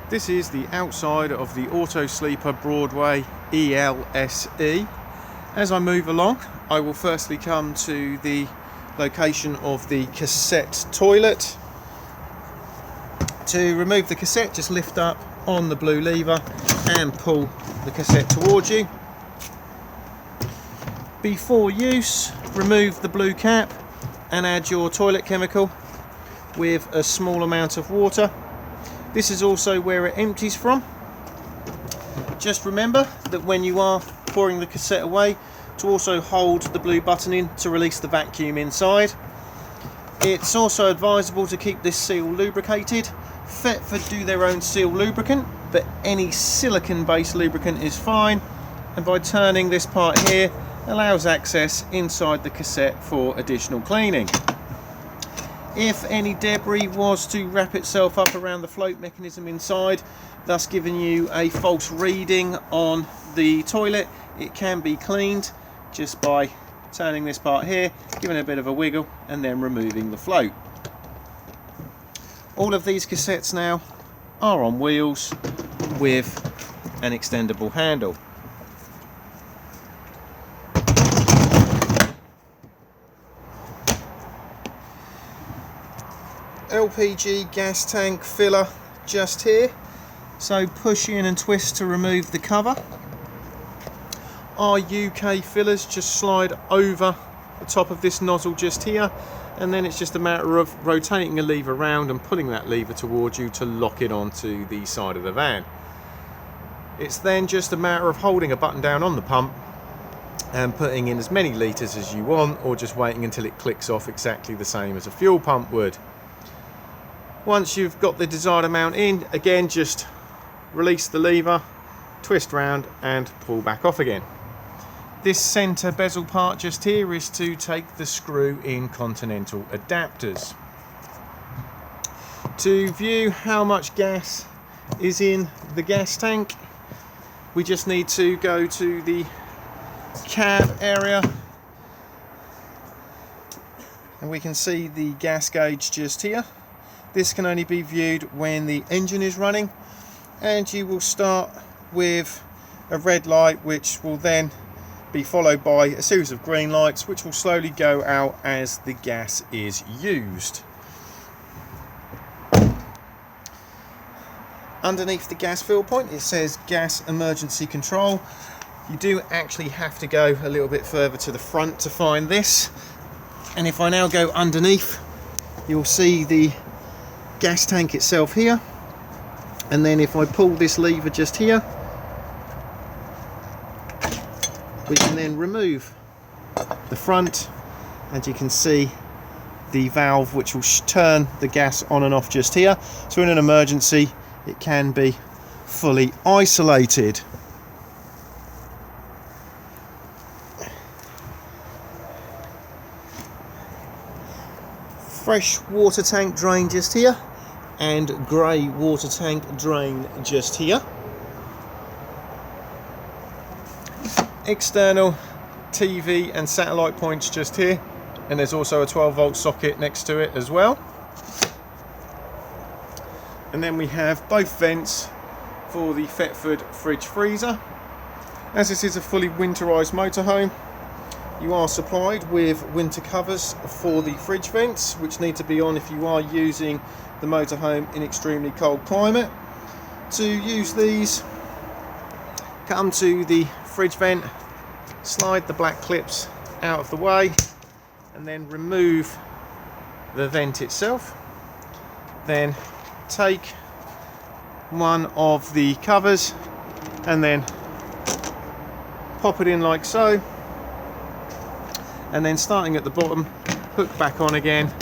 This is the outside of the auto sleeper Broadway ELSE. As I move along, I will firstly come to the location of the cassette toilet. To remove the cassette, just lift up on the blue lever and pull the cassette towards you. Before use, remove the blue cap and add your toilet chemical with a small amount of water. This is also where it empties from. Just remember that when you are pouring the cassette away, to also hold the blue button in to release the vacuum inside. It's also advisable to keep this seal lubricated. Thetford do their own seal lubricant, but any silicone based lubricant is fine, and by turning this part here allows access inside the cassette for additional cleaning. If any debris was to wrap itself up around the float mechanism inside, thus giving you a false reading on the toilet, it can be cleaned just by turning this part here, giving it a bit of a wiggle, and then removing the float. All of these cassettes now are on wheels with an extendable handle. Lpg Gas Tank Filler just here, so push in and twist to remove the cover. Our UK fillers just slide over the top of this nozzle just here, and then it's just a matter of rotating a lever around and pulling that lever towards you to lock it onto the side of the van. It's then just a matter of holding a button down on the pump and putting in as many litres as you want, or just waiting until it clicks off exactly the same as a fuel pump would. Once you've got the desired amount in, again just release the lever, twist round and pull back off again. This centre bezel part just here is to take the screw-in continental adapters. To view how much gas is in the gas tank, we just need to go to the cab area, and we can see the gas gauge just here. This can only be viewed when the engine is running, and you will start with a red light, which will then be followed by a series of green lights, which will slowly go out as the gas is used. Underneath the gas fill point it says gas emergency control. You do actually have to go a little bit further to the front to find this, and if I now go underneath, you'll see the gas tank itself here, and then if I pull this lever just here, we can then remove the front, and you can see the valve which will turn the gas on and off just here. So in an emergency it can be fully isolated. Fresh water tank drain just here, and grey water tank drain just here. External TV and satellite points just here, and there's also a 12-volt socket next to it as well. And then we have both vents for the Thetford fridge freezer. As this is a fully winterized motorhome, you are supplied with winter covers for the fridge vents, which need to be on if you are using the motorhome in extremely cold climate. To use these, come to the fridge vent, slide the black clips out of the way, and then remove the vent itself. Then take one of the covers and then pop it in like so, and then starting at the bottom, hook back on again,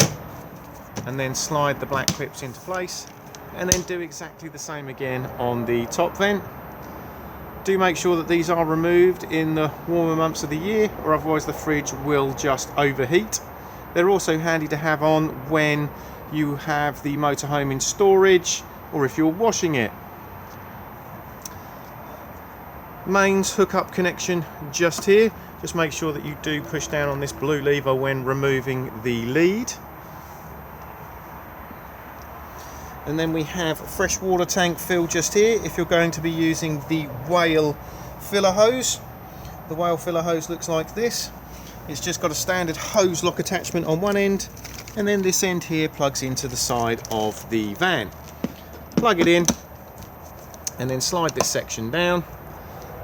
and then slide the black clips into place, and then do exactly the same again on the top vent. Do make sure that these are removed in the warmer months of the year, or otherwise the fridge will just overheat. They're also handy to have on when you have the motorhome in storage, or if you're washing it. Mains hookup connection just here. Just make sure that you do push down on this blue lever when removing the lead. And then we have a fresh water tank fill just here if you're going to be using the whale filler hose. The whale filler hose looks like this. It's just got a standard hose lock attachment on one end, and then this end here plugs into the side of the van. Plug it in and then slide this section down,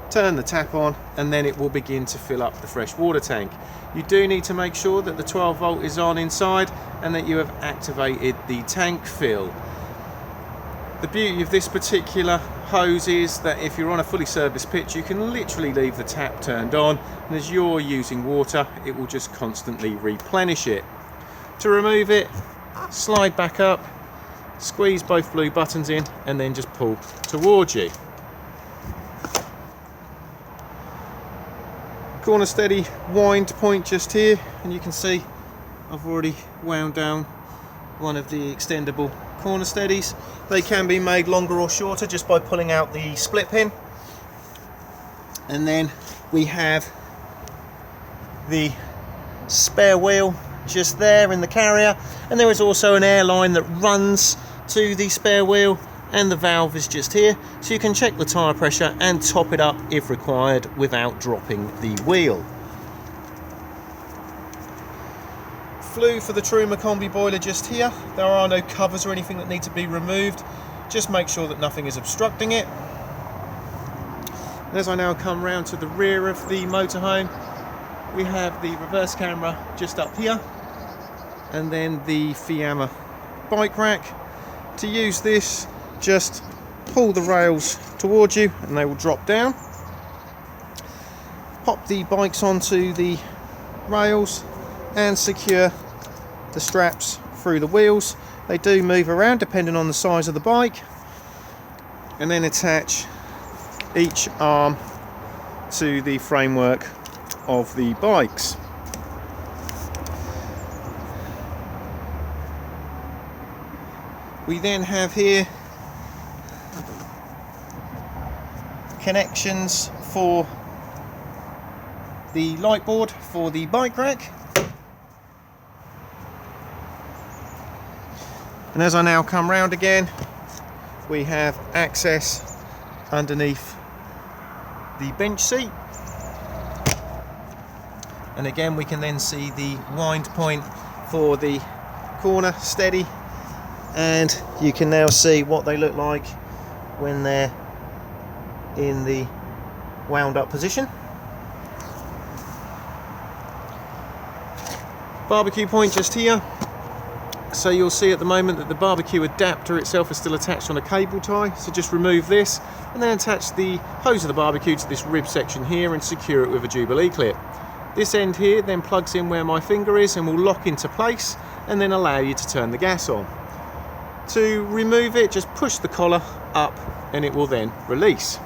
turn the tap on, and then it will begin to fill up the fresh water tank. You do need to make sure that the 12 volt is on inside and that you have activated the tank fill. The beauty of this particular hose is that if you're on a fully serviced pitch, you can literally leave the tap turned on, and as you're using water, it will just constantly replenish it. To remove it, slide back up, squeeze both blue buttons in, and then just pull towards you. Corner steady wind point just here, and you can see I've already wound down one of the extendable corner steadies. They can be made longer or shorter just by pulling out the split pin. And then we have the spare wheel just there in the carrier, and there is also an air line that runs to the spare wheel, and the valve is just here, so you can check the tyre pressure and top it up if required without dropping the wheel. Flue for the Truma Combi boiler just here. There are no covers or anything that need to be removed. Just make sure that nothing is obstructing it. And as I now come round to the rear of the motorhome, we have the reverse camera just up here, and then the Fiamma bike rack. To use this, just pull the rails towards you and they will drop down. Pop the bikes onto the rails and secure the straps through the wheels. They do move around depending on the size of the bike, and then attach each arm to the framework of the bikes. We then have here connections for the light board for the bike rack. And as I now come round again, we have access underneath the bench seat. And again, we can then see the wind point for the corner steady, and you can now see what they look like when they're in the wound up position. Barbecue point just here. So you'll see at the moment that the barbecue adapter itself is still attached on a cable tie, so just remove this and then attach the hose of the barbecue to this rib section here and secure it with a Jubilee clip. This end here then plugs in where my finger is and will lock into place and then allow you to turn the gas on. To remove it, just push the collar up and it will then release.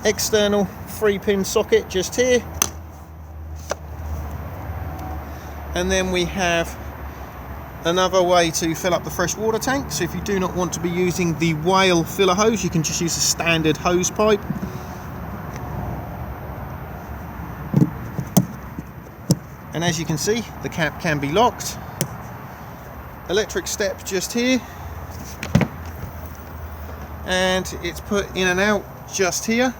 External 3-pin socket just here, and then we have another way to fill up the fresh water tank. So if you do not want to be using the whale filler hose, you can just use a standard hose pipe. And as you can see, the cap can be locked. Electric step just here, and it's put in and out just here.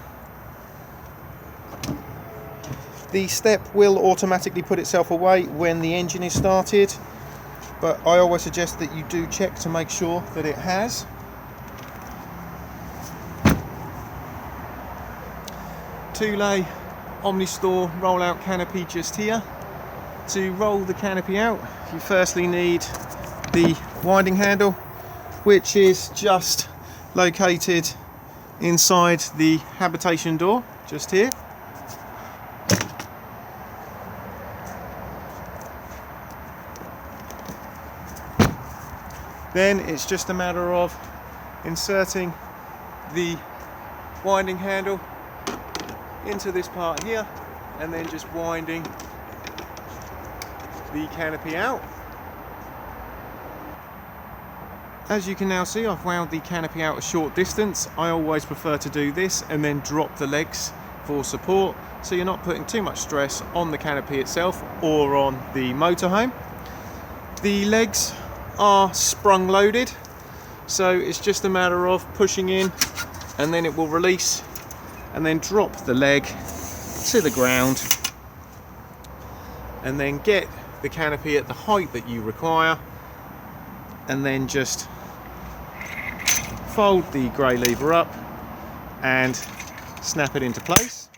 The step will automatically put itself away when the engine is started, but I always suggest that you do check to make sure that it has. Two-lay Omnistore rollout canopy just here. To roll the canopy out, you firstly need the winding handle, which is just located inside the habitation door just here. Then it's just a matter of inserting the winding handle into this part here and then just winding the canopy out. As you can now see, I've wound the canopy out a short distance. I always prefer to do this and then drop the legs for support, so you're not putting too much stress on the canopy itself or on the motorhome. The legs are sprung loaded, so it's just a matter of pushing in and then it will release and then drop the leg to the ground and then get the canopy at the height that you require, and then just fold the grey lever up and snap it into place.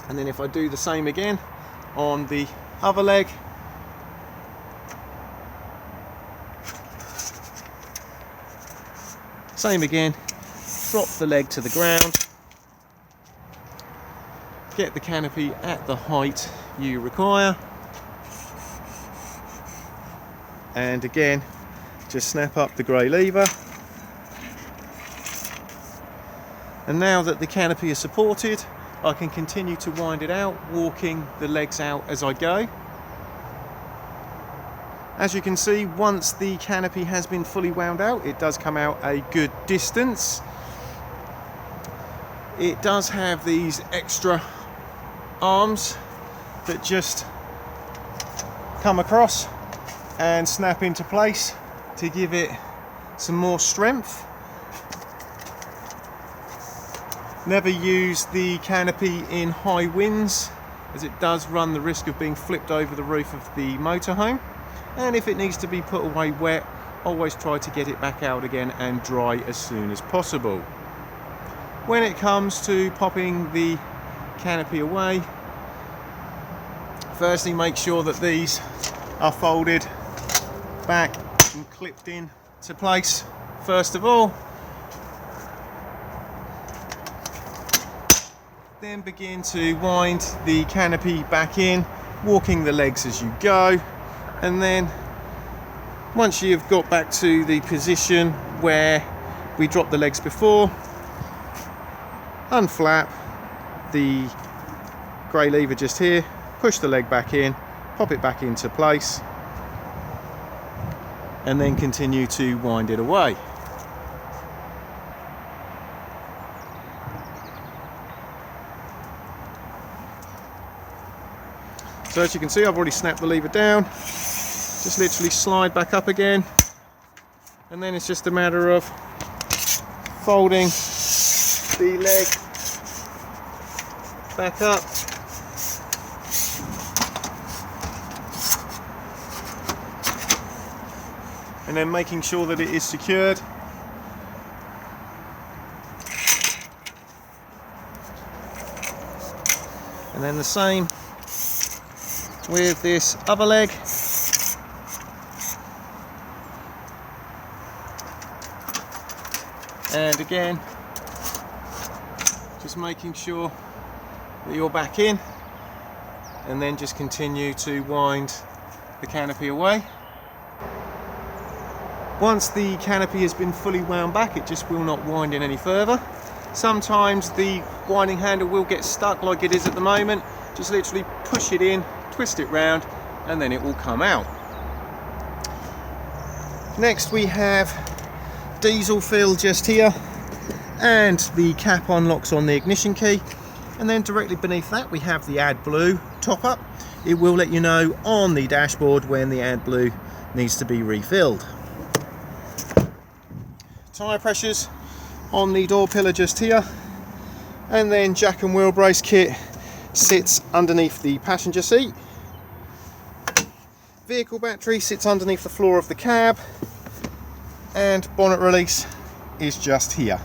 And then if I do the same again on the other leg, same again, drop the leg to the ground, get the canopy at the height you require, and again just snap up the grey lever. And now that the canopy is supported, I can continue to wind it out, walking the legs out as I go. As you can see, once the canopy has been fully wound out, it does come out a good distance. It does have these extra arms that just come across and snap into place to give it some more strength. Never use the canopy in high winds, as it does run the risk of being flipped over the roof of the motorhome. And if it needs to be put away wet, always try to get it back out again and dry as soon as possible. When it comes to popping the canopy away, firstly make sure that these are folded back and clipped in to place first of all. Then begin to wind the canopy back in, walking the legs as you go, and then once you've got back to the position where we dropped the legs before, unflap the grey lever just here, push the leg back in, pop it back into place, and then continue to wind it away. So as you can see, I've already snapped the lever down, just literally slide back up again, and then it's just a matter of folding the leg back up, and then making sure that it is secured. And then the same with this other leg. And again, just making sure that you're back in, and then just continue to wind the canopy away. Once the canopy has been fully wound back, it just will not wind in any further. Sometimes the winding handle will get stuck like it is at the moment. Just literally push it in, twist it round, and then it will come out. Next we have diesel fill just here, and the cap unlocks on the ignition key, and then directly beneath that we have the AdBlue top up. It will let you know on the dashboard when the AdBlue needs to be refilled. Tyre pressures on the door pillar just here, and then jack and wheel brace kit sits underneath the passenger seat. Vehicle battery sits underneath the floor of the cab, and bonnet release is just here.